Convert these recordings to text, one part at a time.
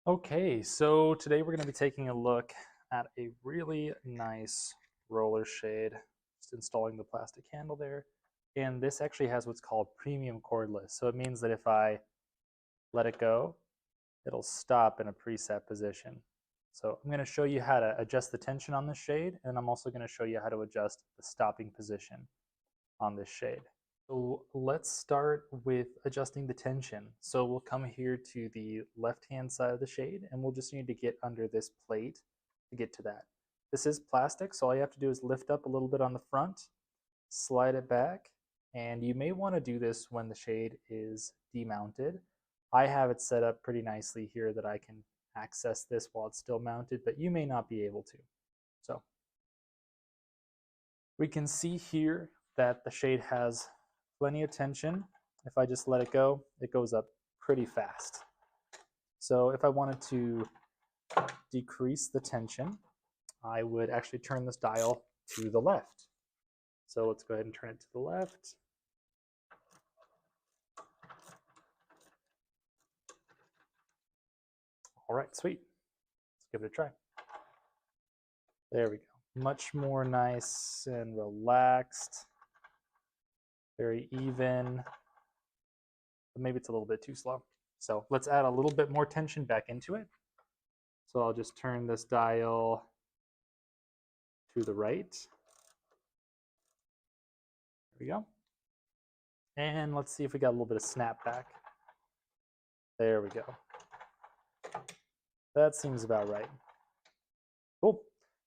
Okay, so today we're going to be taking a look at a really nice roller shade. Just installing the plastic handle there. And this actually has what's called premium cordless. So it means that if I let it go, it'll stop in a preset position. So I'm going to show you how to adjust the tension on this shade, and I'm also going to show you how to adjust the stopping position on this shade. So let's start with adjusting the tension. So we'll come here to the left-hand side of the shade, and we'll just need to get under this plate to get to that. This is plastic, so all you have to do is lift up a little bit on the front, slide it back, and you may want to do this when the shade is demounted. I have it set up pretty nicely here that I can access this while it's still mounted, but you may not be able to. So we can see here that the shade has plenty of tension. If I just let it go, it goes up pretty fast. So if I wanted to decrease the tension, I would actually turn this dial to the left. So let's go ahead and turn it to the left. All right, sweet. Let's give it a try. There we go. Much more nice and relaxed. Very even. But maybe it's a little bit too slow. So let's add a little bit more tension back into it. So I'll just turn this dial to the right. There we go. And let's see if we got a little bit of snap back. There we go. That seems about right. Cool.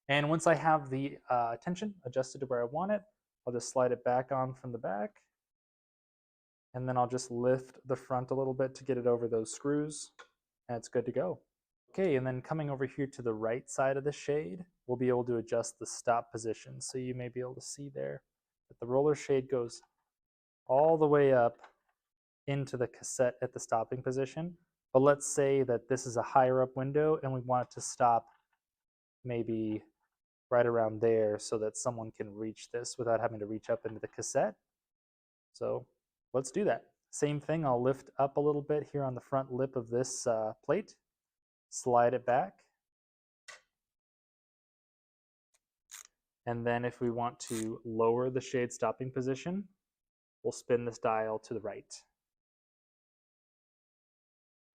And once I have the tension adjusted to where I want it, I'll just slide it back on from the back. And then I'll just lift the front a little bit to get it over those screws, and it's good to go. Okay, and then coming over here to the right side of the shade, we'll be able to adjust the stop position. So you may be able to see there that the roller shade goes all the way up into the cassette at the stopping position. But let's say that this is a higher up window and we want it to stop maybe right around there so that someone can reach this without having to reach up into the cassette. So let's do that. Same thing, I'll lift up a little bit here on the front lip of this plate, slide it back. And then if we want to lower the shade stopping position, we'll spin this dial to the right.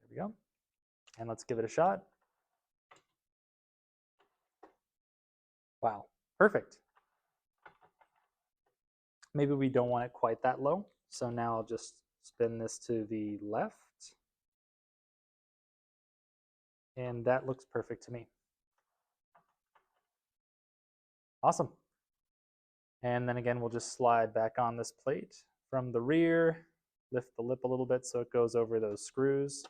There we go. And let's give it a shot. Wow, perfect. Maybe we don't want it quite that low. So now I'll just spin this to the left. And that looks perfect to me. Awesome. And then again, we'll just slide back on this plate from the rear, lift the lip a little bit so it goes over those screws,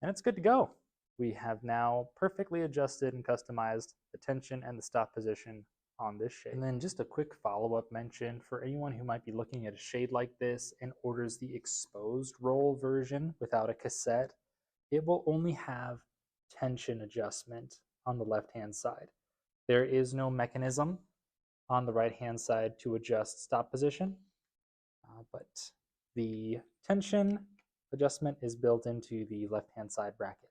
and it's good to go. We have now perfectly adjusted and customized the tension and the stop position on this shade. And then just a quick follow-up mention for anyone who might be looking at a shade like this and orders the exposed roll version without a cassette, it will only have tension adjustment on the left-hand side. There is no mechanism on the right-hand side to adjust stop position, but the tension adjustment is built into the left-hand side bracket.